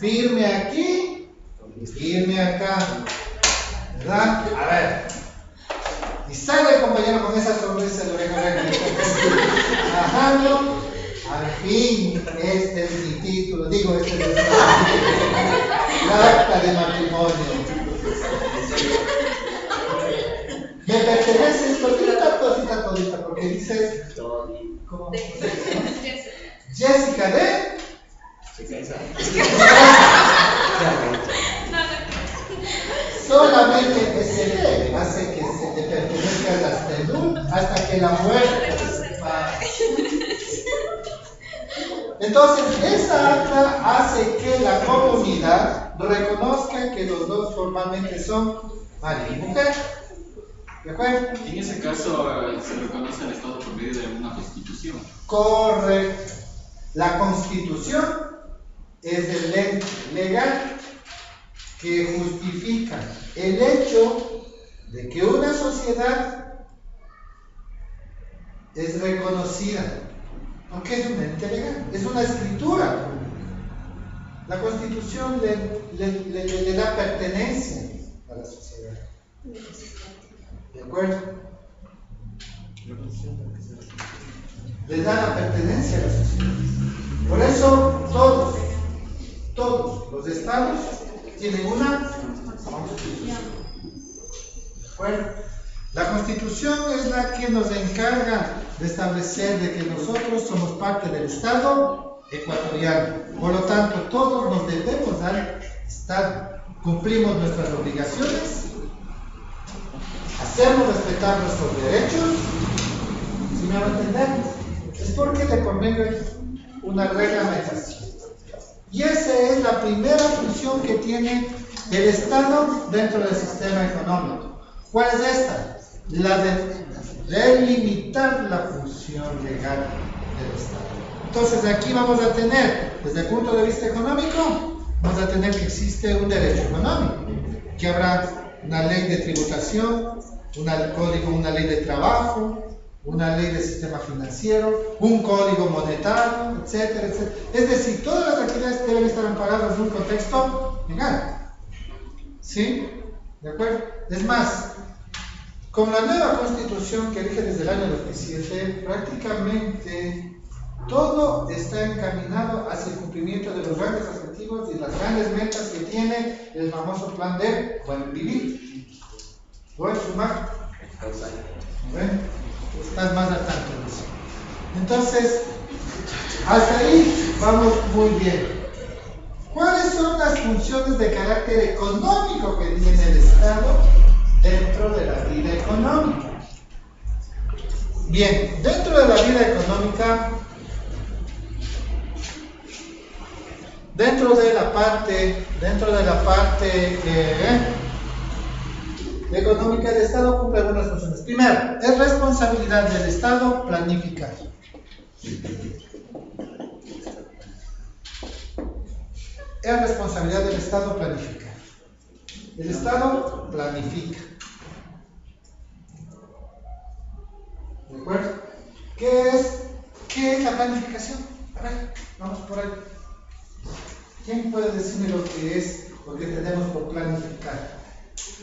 firme aquí, firme acá, ¿verdad? A ver, y sale el compañero con esa sonrisa de oreja a oreja. Bajando, al fin, este es mi título, digo, este es la acta de matrimonio. Me pertenece todita, porque dices, ¿cómo? Jessica de solamente ese de hace que se te pertenezca hasta el luz, hasta que la muerte se pase. Entonces, esa acta hace que la comunidad reconozca que los dos formalmente son marido y mujer. ¿De acuerdo? En ese caso se reconoce al Estado por medio de una constitución. Correcto. La constitución es el ente legal que justifica el hecho de que una sociedad es reconocida, porque es un ente legal, es una escritura. La constitución le da pertenencia a la sociedad. ¿De acuerdo? Le da la pertenencia a la sociedad. Por eso todos los estados tienen una constitución. ¿De acuerdo? La constitución es la que nos encarga de establecer de que nosotros somos parte del Estado ecuatoriano. Por lo tanto, todos nos debemos al Estado. Cumplimos nuestras obligaciones, hacemos respetar nuestros derechos. Si me van a entender, es porque de por medio hay una reglamentación. Y esa es la primera función que tiene el Estado dentro del sistema económico. ¿Cuál es esta? La de delimitar la función legal del Estado. Entonces aquí vamos a tener, desde el punto de vista económico, vamos a tener que existe un derecho económico, que habrá una ley de tributación, una ley de trabajo, una ley de sistema financiero, un código monetario, etcétera, etcétera. Es decir, todas las actividades deben estar amparadas en un contexto legal. ¿Sí? ¿De acuerdo? Es más, con la nueva constitución que rige desde el año 2007, prácticamente todo está encaminado hacia el cumplimiento de los grandes objetivos y las grandes metas que tiene el famoso plan de buen vivir. ¿Puedes sumar? Bueno, estás más al tanto de eso. Entonces, hasta ahí vamos muy bien. ¿Cuáles son las funciones de carácter económico que tiene el Estado dentro de la vida económica? Bien, dentro de la vida económica, dentro de la parte económica, el Estado cumple algunas funciones. Primero, es responsabilidad del Estado planificar. Es responsabilidad del Estado planificar. El Estado planifica. ¿De acuerdo? ¿Qué es la planificación? A ver, vamos por ahí. ¿Quién puede decirme lo que es lo que tenemos por planificar?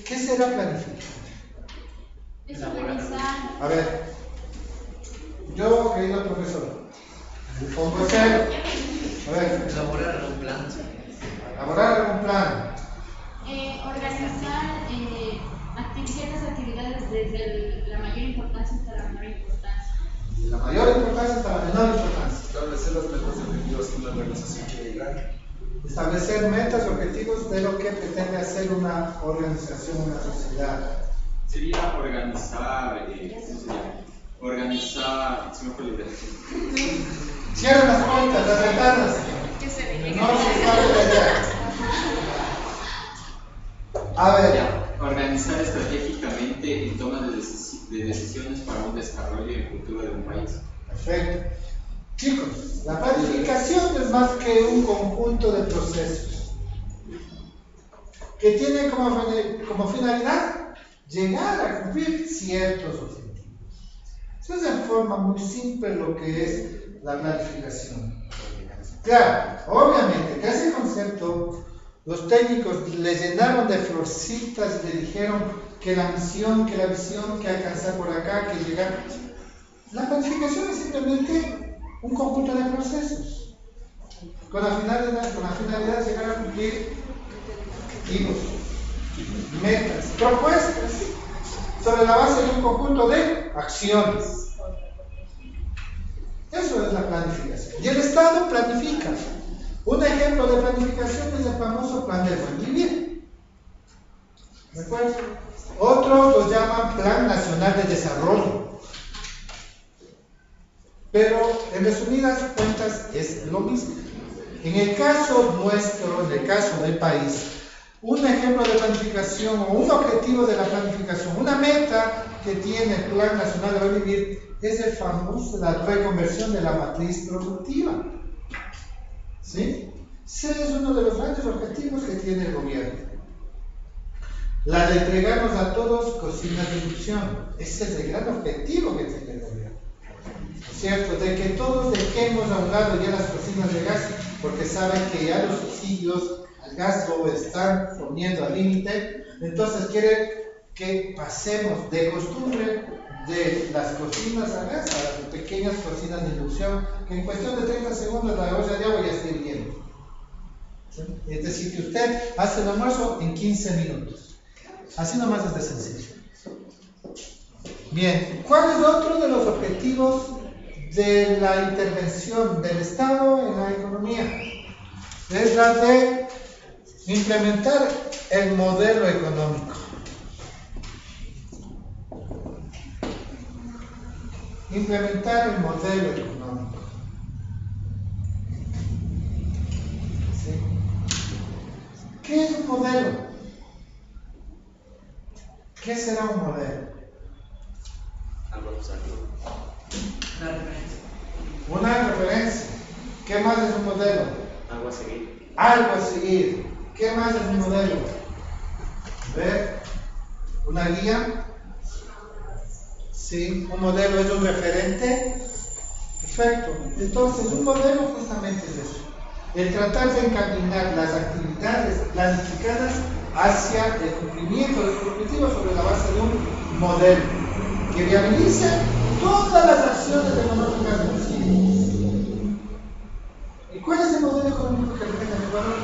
¿Qué será planificar? Es organizar. A ver, yo, querido profesor, me pongo serio. A ver, Elaborar algún plan. elaborar algún plan. Organizar ciertas actividades desde la mayor importancia hasta la menor importancia. La mayor importancia hasta la menor importancia. Establecer las metas y objetivos que una organización quiere llegar. Establecer metas y objetivos de lo que pretende hacer una organización, una sociedad. Sería organizar, ¿cómo se llama? Organizar, se me fue la idea. Cierren las puertas, las ventanas. No se sabe la idea. A ver. Ya, organizar estratégicamente en toma de decisiones para un desarrollo y el futuro de un país. Perfecto. Chicos, la planificación es más que un conjunto de procesos que tienen como finalidad llegar a cumplir ciertos objetivos. Eso es en forma muy simple lo que es la planificación. Claro, obviamente que ese concepto los técnicos le llenaron de florcitas y le dijeron que la misión, que la visión, que alcanzar por acá, que llegar. La planificación es simplemente un conjunto de procesos con la finalidad de llegar a cumplir objetivos, metas, propuestas sobre la base de un conjunto de acciones. Eso es la planificación. Y el Estado planifica. Un ejemplo de planificación es el famoso Plan de Buen Vivir. ¿De acuerdo? Otros lo llaman Plan Nacional de Desarrollo. Pero en resumidas cuentas es lo mismo. En el caso nuestro, en el caso del país, un ejemplo de planificación o un objetivo de la planificación, una meta que tiene el Plan Nacional de Buen Vivir es el famoso, la reconversión de la matriz productiva. ¿Sí? Ese es uno de los grandes objetivos que tiene el gobierno. La de entregarnos a todos cocinas de inducción. Ese es el gran objetivo que tiene el gobierno. ¿No es cierto? De que todos dejemos a un lado ya las cocinas de gas, porque saben que ya los subsidios al gas lo están poniendo al límite. Entonces quiere que pasemos de costumbre de las cocinas a gas a las pequeñas cocinas de inducción, que en cuestión de 30 segundos la olla de agua ya está hirviendo. ¿Sí? Es decir, que usted hace el almuerzo en 15 minutos. Así nomás es de sencillo. Bien, ¿cuál es otro de los objetivos de la intervención del Estado en la economía? Es la de implementar el modelo económico. Implementar el modelo económico. ¿Sí? ¿Qué es un modelo? ¿Qué será un modelo? Algo observado. Una referencia. ¿Qué más es un modelo? Algo a seguir. Algo a seguir. ¿Qué más es un modelo? ¿Ver? ¿Una guía? Sí, un modelo es un referente. Perfecto. Entonces, un modelo justamente es eso. El tratar de encaminar las actividades planificadas hacia el cumplimiento de sus objetivos sobre la base de un modelo que viabilice todas las acciones económicas posibles. ¿Y cuál es el modelo económico que rige el Ecuador?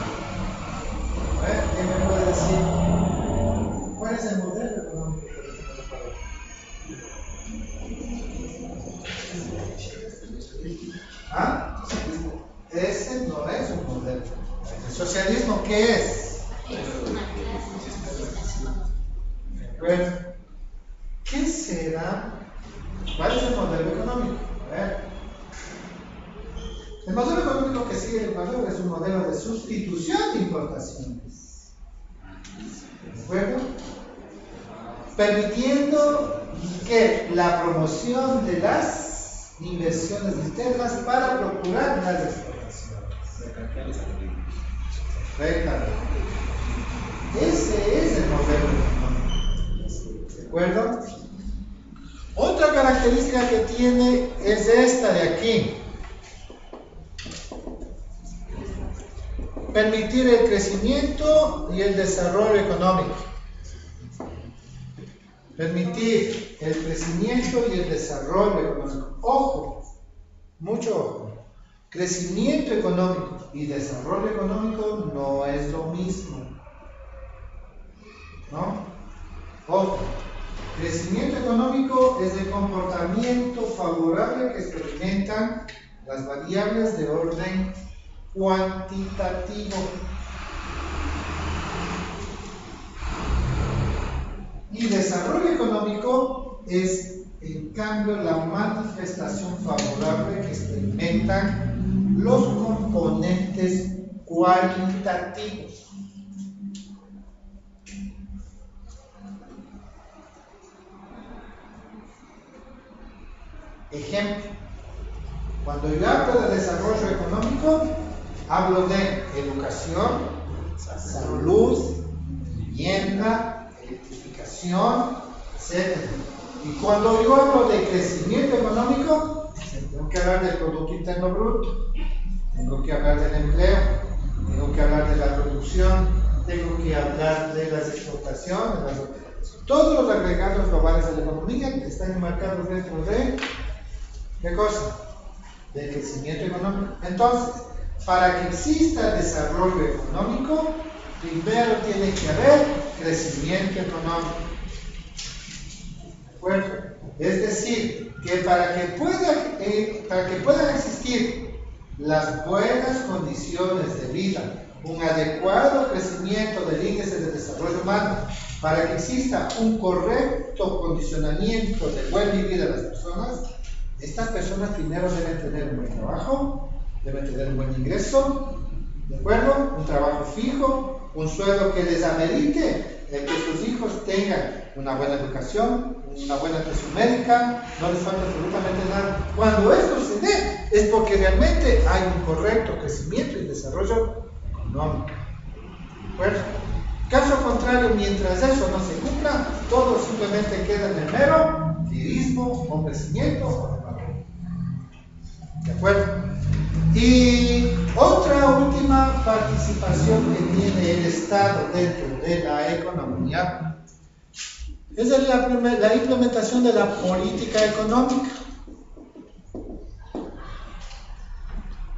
A ver, ¿quién me puede decir? ¿Cuál es el modelo económico que rige el Ecuador? ¿Ah? Ese no es un modelo. ¿El socialismo qué es? Bueno, ¿qué será? ¿Cuál es el modelo económico? A ver. El modelo económico que sigue el Ecuador es un modelo de sustitución de importaciones. ¿De acuerdo? Permitiendo que la promoción de las inversiones internas para procurar las exportaciones. Correctamente. Ese es el modelo económico. ¿De acuerdo? Otra característica que tiene es esta de aquí. Permitir el crecimiento y el desarrollo económico. Permitir el crecimiento y el desarrollo económico. Ojo, mucho ojo. Crecimiento económico y desarrollo económico no es lo mismo. ¿No? Ojo. Crecimiento económico es el comportamiento favorable que experimentan las variables de orden cuantitativo. Y desarrollo económico es, en cambio, la manifestación favorable que experimentan los componentes cualitativos. Ejemplo, cuando yo hablo de desarrollo económico, hablo de educación, salud, vivienda, electrificación, etc. Y cuando yo hablo de crecimiento económico, tengo que hablar del Producto Interno Bruto, tengo que hablar del empleo, tengo que hablar de la producción, tengo que hablar de las exportaciones, todos los agregados globales de la economía que están enmarcados dentro de ¿qué cosa? Del crecimiento económico. Entonces, para que exista desarrollo económico, primero tiene que haber crecimiento económico. ¿De acuerdo? Es decir, que para que puedan existir las buenas condiciones de vida, un adecuado crecimiento del índice de desarrollo humano, para que exista un correcto condicionamiento del buen vivir de las personas, estas personas primero deben tener un buen trabajo, deben tener un buen ingreso, ¿de acuerdo? Un trabajo fijo, un sueldo que les amerite el que sus hijos tengan una buena educación, una buena atención médica, no les falta absolutamente nada. Cuando esto se dé, es porque realmente hay un correcto crecimiento y desarrollo económico. ¿De acuerdo? Caso contrario, mientras eso no se cumpla, todo simplemente queda en el mero lirismo o crecimiento o demagogia. ¿De acuerdo? Y otra última participación que tiene el Estado dentro de la economía es la implementación de la política económica.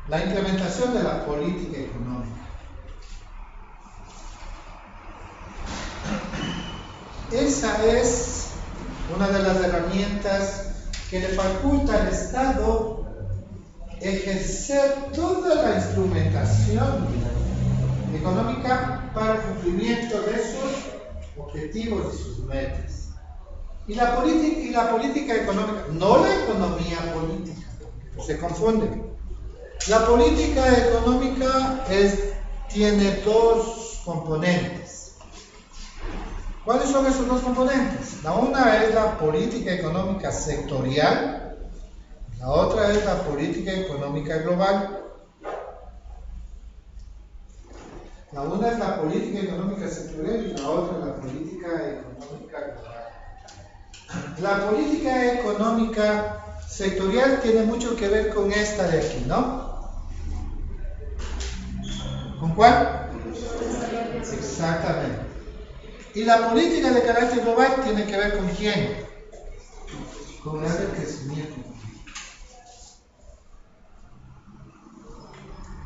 La implementación de la política económica. Esa es una de las herramientas que le faculta al Estado ejercer toda la instrumentación económica para el cumplimiento de sus objetivos y sus metas. Y la política económica, no la economía política, se confunde. La política económica tiene dos componentes. ¿Cuáles son esos dos componentes? La una es la política económica sectorial, la otra es la política económica global. La una es la política económica sectorial y la otra es la política económica global. La política económica sectorial tiene mucho que ver con esta de aquí, ¿no? ¿Con cuál? Exactamente. Y la política de carácter global tiene que ver con quién? Con el crecimiento.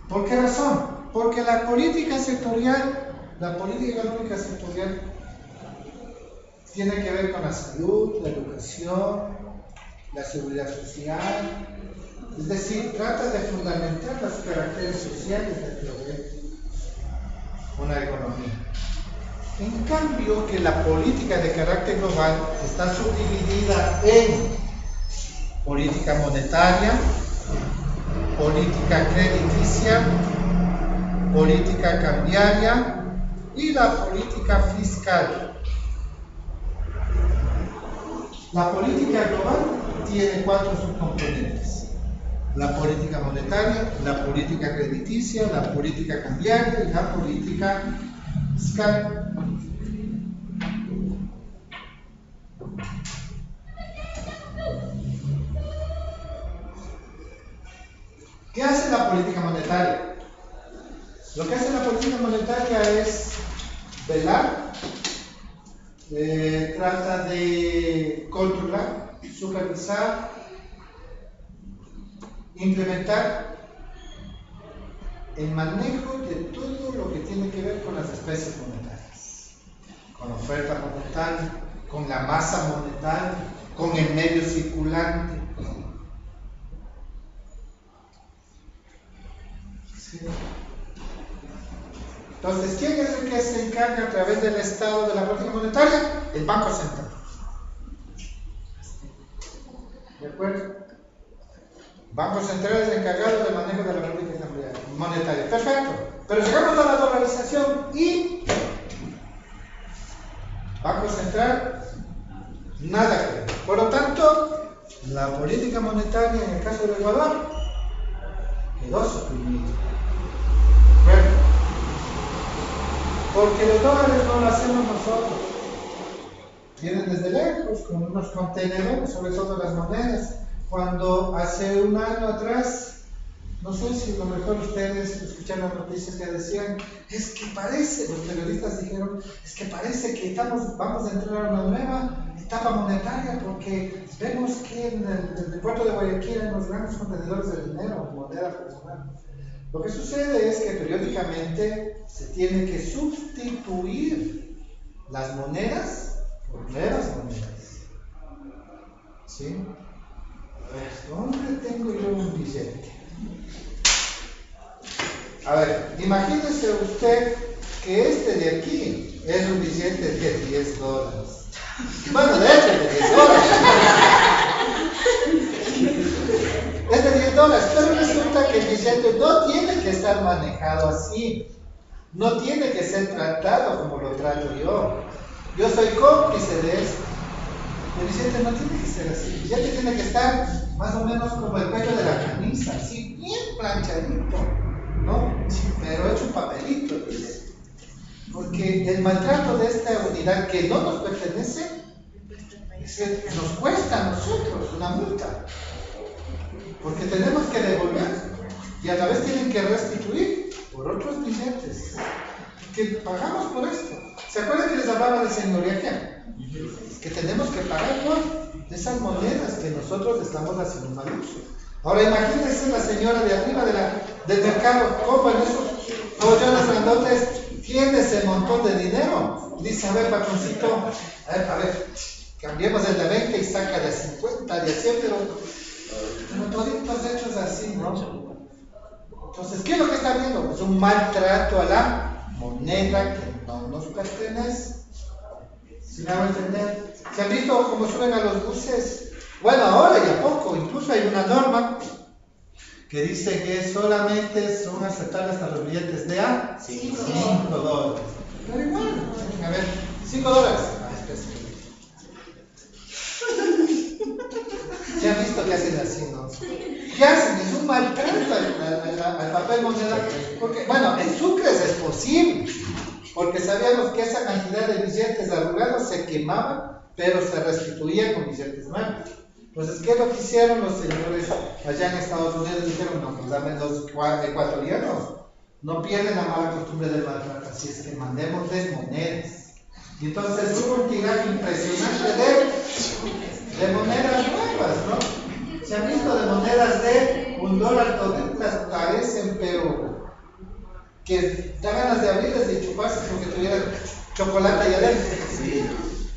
¿Por qué razón? Porque la política sectorial, la política económica sectorial, tiene que ver con la salud, la educación, la seguridad social, es decir, trata de fundamentar los caracteres sociales dentro de una economía. En cambio, que la política de carácter global está subdividida en política monetaria, política crediticia, política cambiaria y la política fiscal. La política global tiene 4 subcomponentes: la política monetaria, la política crediticia, la política cambiaria y la política fiscal. ¿Qué hace la política monetaria? Lo que hace la política monetaria es velar, trata de controlar, supervisar, implementar el manejo de todo lo que tiene que ver con las especies monetarias, con la oferta monetaria, con la masa monetaria, con el medio circulante. ¿Sí? Entonces, ¿quién es el que se encarga a través del Estado de la política monetaria? El Banco Central. ¿De acuerdo? Banco Central es el encargado del manejo de la política monetaria. Perfecto. Pero llegamos a la dolarización y Banco Central, nada que ver. Por lo tanto, la política monetaria en el caso del Ecuador quedó suprimida. Bueno, porque los dólares no lo hacemos nosotros. Vienen desde lejos con unos contenedores, sobre todo las monedas. Cuando hace un año atrás nos sé si a lo mejor ustedes escucharon las noticias que decían, es que parece, los periodistas dijeron, es que parece que vamos a entrar a una nueva etapa monetaria porque vemos que en el puerto de Guayaquil hay unos grandes contenedores de dinero, moneda personal. Lo que sucede es que periódicamente se tiene que sustituir las monedas por nuevas monedas. ¿Sí? A ver, ¿dónde tengo yo un billete? A ver, imagínese usted que este de aquí es un billete de $10. Bueno, de hecho, de $10. Es de $10, pero resulta que el billete no tiene que estar manejado así. No tiene que ser tratado como lo trato yo. Yo soy cómplice de esto. El billete no tiene que ser así. El billete tiene que estar más o menos como el cuello de la camisa, así, bien planchadito, ¿no? Pero hecho un papelito el billete. Porque el maltrato de esta unidad que no nos pertenece nos cuesta a nosotros una multa. Porque tenemos que devolver y a la vez tienen que restituir por otros billetes. Que pagamos por esto. ¿Se acuerdan que les hablaba de señoría? Que tenemos que pagar por esas monedas que nosotros estamos haciendo mal uso. Ahora imagínense la señora de arriba del mercado, como en esos bollones grandotes tiene ese montón de dinero. Dice, a ver, patroncito, a ver, cambiemos el de 20 y saca de 50, de 100, pero toditos hechos así, ¿no? Entonces, ¿qué es lo que está viendo? Pues un maltrato a la moneda que no nos pertenece. ¿Sí me hago entender? ¿Se han visto cómo suben a los buses? Bueno, ahora ya poco, incluso hay una norma que dice que solamente son aceptables hasta los billetes de a $5. Pero igual, a ver, $5. ¿Se han visto que hacen así, no? ¿Qué hacen? Es un maltrato al papel moneda. Porque, bueno, en Sucres es posible. Porque sabíamos que esa cantidad de billetes arrugados se quemaban, pero se restituían con billetes nuevos. Entonces, ¿qué es lo que hicieron los señores allá en Estados Unidos? Dijeron, no, pues dame los ecuatorianos. No pierden la mala costumbre del maltrato, así es que mandémosles monedas. Y entonces hubo un tiraje impresionante de monedas nuevas, ¿no? Se han visto de monedas de $1, toditas parecen, pero que da ganas de abrirles y chuparse porque tuvieran chocolate allá adentro. Sí.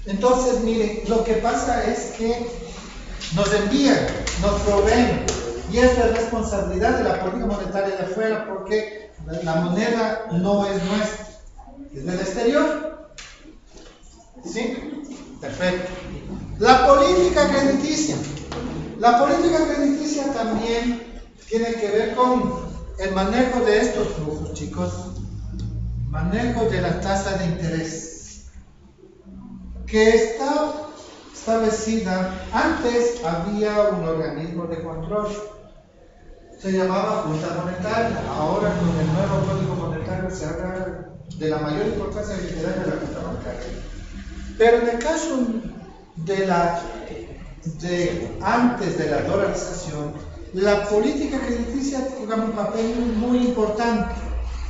Entonces, miren, lo que pasa es que nos envían, nos proveen, y es la responsabilidad de la política monetaria de afuera, porque la moneda no es nuestra, es del exterior. ¿Sí? Perfecto. La política crediticia. La política crediticia también tiene que ver con el manejo de estos flujos, chicos. Manejo de la tasa de interés, que está establecida. Antes había un organismo de control, se llamaba Junta Monetaria. Ahora con el nuevo Código Monetario se habla de la mayor importancia que da de la Junta Monetaria. Pero en el caso de antes de la dolarización, la política crediticia jugaba un papel muy importante.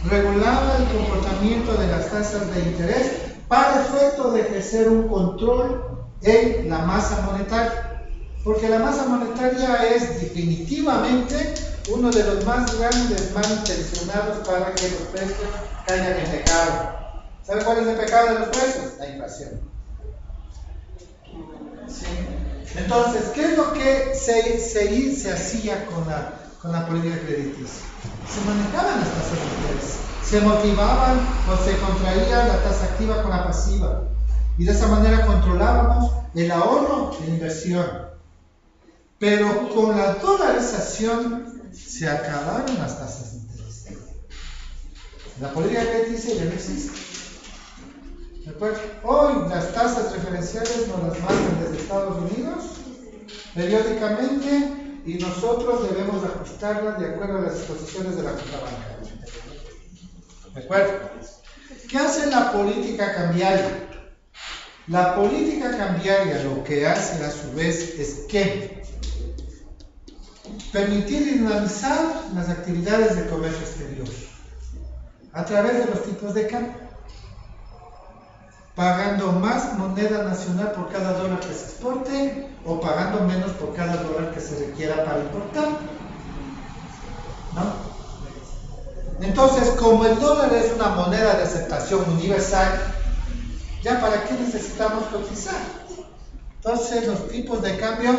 Regulaba el comportamiento de las tasas de interés para efecto de ejercer un control en la masa monetaria. Porque la masa monetaria es definitivamente uno de los más grandes malintencionados para que los precios caigan en pecado. ¿Sabe cuál es el pecado de los precios? La inflación. ¿Sí? Entonces, ¿qué es lo que se hacía con la política crediticia? Se manejaban las tasas de interés, se motivaban o se contraía la tasa activa con la pasiva, y de esa manera controlábamos el ahorro y la inversión. Pero con la dolarización se acabaron las tasas de interés. La política crediticia ya no existe. ¿De acuerdo? Hoy las tasas referenciales nos las mandan desde Estados Unidos periódicamente y nosotros debemos ajustarlas de acuerdo a las disposiciones de la Junta Bancaria. ¿De acuerdo? ¿Qué hace la política cambiaria? La política cambiaria lo que hace a su vez es que permitir dinamizar las actividades de comercio exterior a través de los tipos de cambio, pagando más moneda nacional por cada dólar que se exporte o pagando menos por cada dólar que se requiera para importar, ¿no? Entonces, como el dólar es una moneda de aceptación universal, ¿ya para qué necesitamos cotizar? Entonces, los tipos de cambio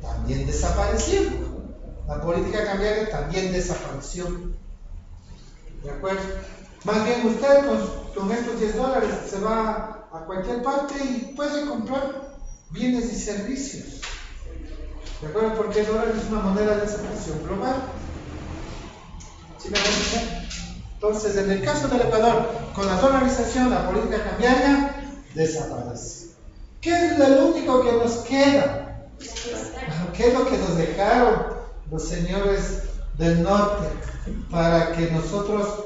también desaparecieron. La política cambiaria también desapareció. ¿De acuerdo? Más bien, usted con estos $10 se va a cualquier parte y puede comprar bienes y servicios. ¿De acuerdo? Porque el dólar es una moneda de aceptación global. ¿Sí me entienden? Entonces, en el caso del Ecuador, con la dolarización, la política cambiaria desaparece. ¿Qué es lo único que nos queda? ¿Qué es lo que nos dejaron los señores del norte para que nosotros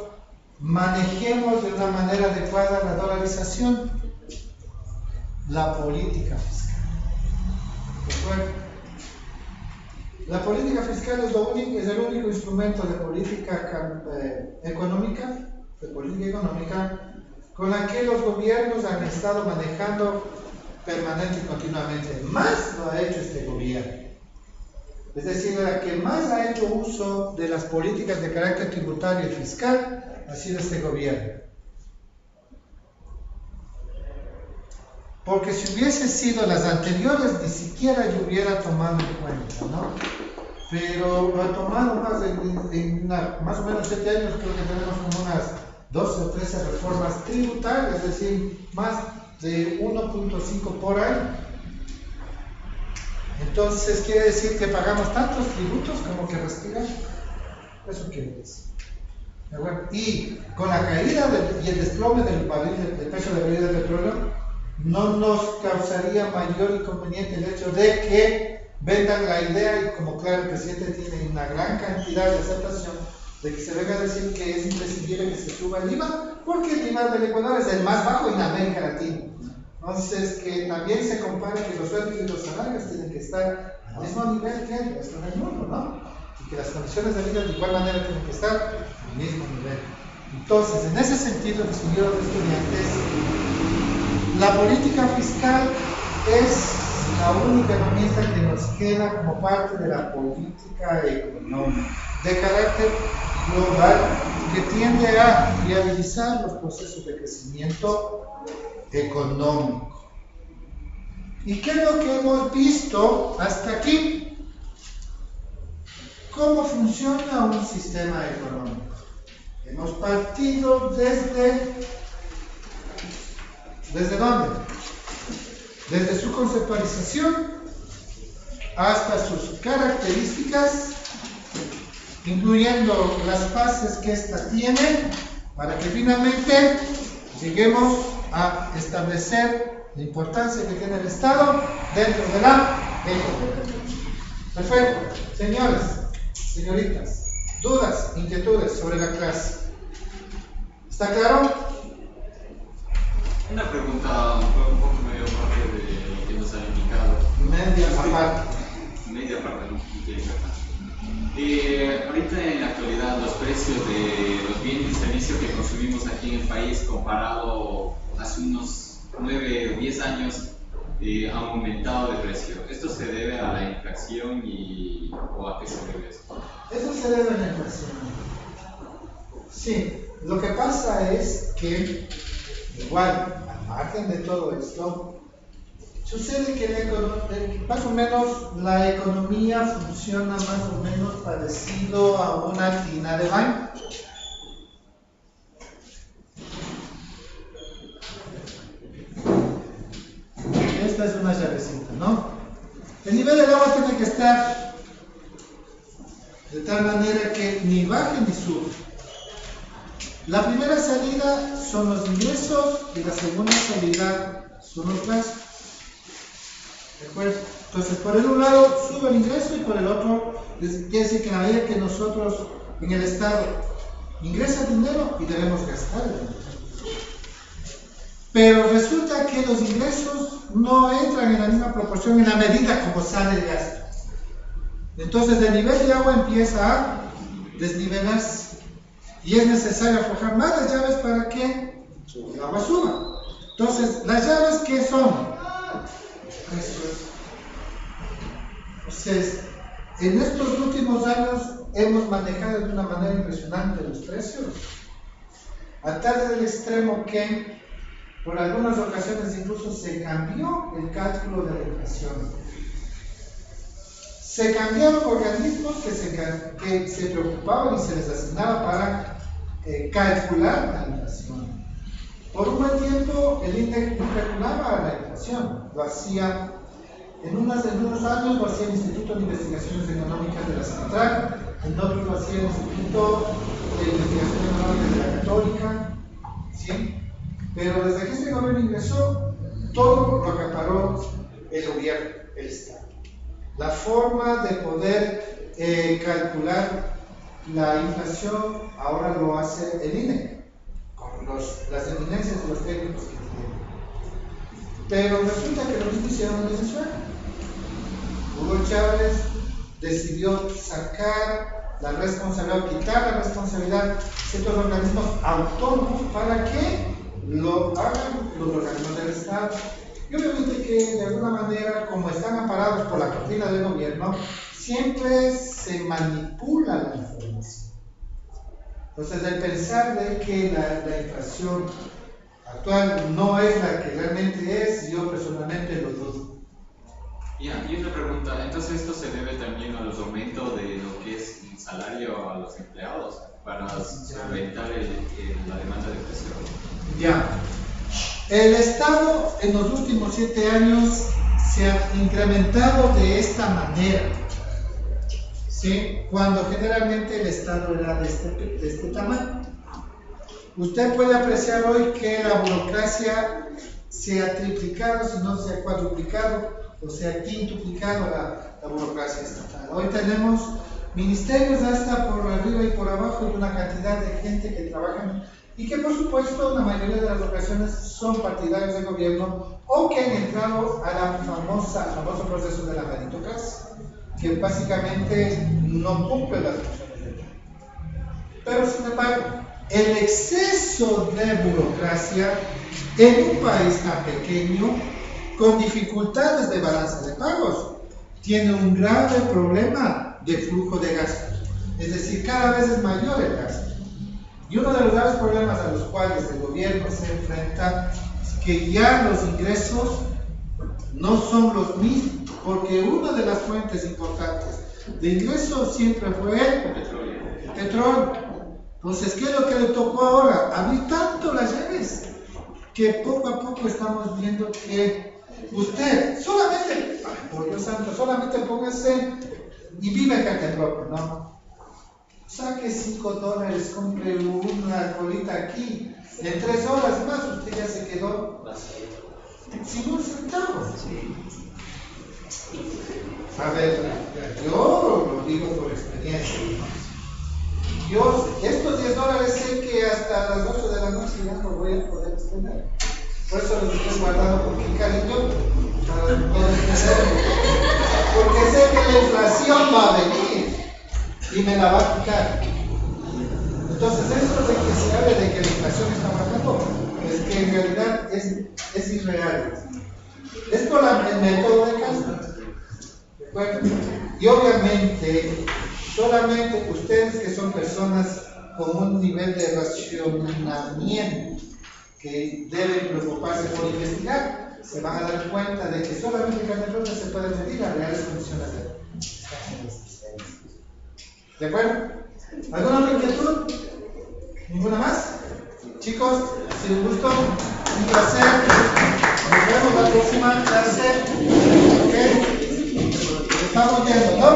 manejemos de una manera adecuada la dolarización? La política fiscal. ¿De acuerdo? La política fiscal es el único instrumento de política económica, con la que los gobiernos han estado manejando permanente y continuamente. Más lo ha hecho este gobierno. Es decir, la que más ha hecho uso de las políticas de carácter tributario y fiscal ha sido este gobierno. Porque si hubiese sido las anteriores, ni siquiera yo hubiera tomado en cuenta, ¿no? Pero lo ha tomado más o menos 7 años, creo que tenemos como unas 12 o 13 reformas tributarias, es decir, más de 1.5 por año. Entonces quiere decir que pagamos tantos tributos como que respiramos. Eso quiere decir. ¿De acuerdo? Y con la caída y el desplome del precio del barril de petróleo, no nos causaría mayor inconveniente el hecho de que vendan la idea, y como claro el presidente tiene una gran cantidad de aceptación, de que se venga a decir que es imprescindible que se suba el IVA, porque el IVA del Ecuador es el más bajo en América Latina. Entonces, que también se compare que los sueldos y los salarios tienen que estar al mismo nivel que el resto del mundo, ¿no? Y que las condiciones de vida de igual manera tienen que estar al mismo nivel. Entonces, en ese sentido, distinguidos estudiantes, la política fiscal es la única herramienta que nos queda como parte de la política económica de carácter global que tiende a viabilizar los procesos de crecimiento económico. ¿Y qué es lo que hemos visto hasta aquí? ¿Cómo funciona un sistema económico? Hemos partido ¿desde dónde? Desde su conceptualización hasta sus características, incluyendo las fases que ésta tiene, para que finalmente lleguemos a establecer la importancia que tiene el Estado dentro de la economía. Perfecto. Señores, señoritas, dudas, inquietudes sobre la clase. ¿Está claro? Una pregunta un poco medio aparte de lo que nos ha indicado. Media parte, ¿no? Ahorita en la actualidad los precios de los bienes y servicios que consumimos aquí en el país comparado hace unos 9 o 10 años han aumentado de precio. ¿Esto se debe a la inflación o a qué se debe esto? Eso se debe a la inflación. Sí, lo que pasa es que igual, al margen de todo esto, sucede que más o menos la economía funciona más o menos parecido a una tina de baño. Esta es una llavecita, ¿no? El nivel del agua tiene que estar de tal manera que ni baje ni sube. La primera salida son los ingresos y la segunda salida son los gastos. ¿De acuerdo? Entonces, por el un lado sube el ingreso y por el otro, quiere decir que en la medida que nosotros en el Estado ingresa dinero y debemos gastar el dinero. Pero resulta que los ingresos no entran en la misma proporción en la medida como sale el gasto. Entonces el nivel de agua empieza a desnivelarse y es necesario aflojar más las llaves para que el agua suba. Entonces, ¿las llaves qué son? Entonces, en estos últimos años hemos manejado de una manera impresionante los precios, a tal del extremo que por algunas ocasiones incluso se cambió el cálculo de la inflación. Se cambiaron organismos que se preocupaban y se les asignaba para calcular la inflación. Por un buen tiempo el INDEC no calculaba la inflación, lo hacía en unos años, lo hacía el Instituto de Investigaciones Económicas de la Central, en otros lo hacía el Instituto de Investigaciones Económicas de la Católica, ¿sí? Pero desde que este gobierno ingresó, todo lo acaparó el gobierno, el Estado. La forma de poder calcular la inflación ahora lo hace el INE, con las eminencias y los técnicos que tienen. Pero resulta que lo mismo hicieron en Venezuela. Hugo Chávez decidió sacar la responsabilidad, quitar la responsabilidad de ciertos organismos autónomos para que lo hagan los organismos del Estado. Y obviamente que de alguna manera, como están amparados por la cortina del gobierno, siempre se manipula la información. Entonces, el pensar de que la inflación actual no es la que realmente es, yo personalmente lo dudo. Y otra pregunta, entonces esto se debe también a los aumentos de lo que es el salario a los empleados para solventar la demanda de presión. Ya. El Estado en los últimos 7 años se ha incrementado de esta manera, ¿sí? Cuando generalmente el Estado era de este tamaño. Usted puede apreciar hoy que la burocracia se ha triplicado, si no se ha cuadruplicado, o se ha quintuplicado la burocracia estatal. Hoy tenemos ministerios hasta por arriba y por abajo y una cantidad de gente que trabajan y que por supuesto la mayoría de las ocasiones son partidarios del gobierno o que han entrado al famoso proceso de la meritocracia, que básicamente no cumple las funciones del gobierno. Pero sin embargo, el exceso de burocracia en un país tan pequeño, con dificultades de balance de pagos, tiene un grave problema de flujo de gasto. Es decir, cada vez es mayor el gasto. Y uno de los graves problemas a los cuales el gobierno se enfrenta es que ya los ingresos no son los mismos, porque una de las fuentes importantes de ingresos siempre fue el petróleo. Entonces, ¿qué es lo que le tocó ahora? Abrir tanto las llaves que poco a poco estamos viendo que usted solamente, por Dios santo, solamente póngase y vive en carta propia, ¿no? Saque $5, compre una colita aquí, en 3 horas más usted ya se quedó sin un centavo. A ver, yo lo digo por experiencia. Yo estos $10 sé que hasta las 8 de la noche ya no voy a poder extender. Por eso los estoy guardando con mi cariño para poder extenderlo. Porque sé que la inflación va a venir y me la va a quitar. Entonces, eso de que se hable de que la inflación está bajando, es que en realidad es irreal. Es por el método de Castro. ¿De acuerdo? Y obviamente, solamente ustedes que son personas con un nivel de racionamiento que deben preocuparse por investigar, se van a dar cuenta de que solamente en carne propia se pueden medir las reales condiciones de ¿de acuerdo? ¿Alguna otra inquietud? ¿Ninguna más? Chicos, si les gustó, un placer. Nos vemos la próxima clase. ¿Ok? Estamos viendo, ¿no?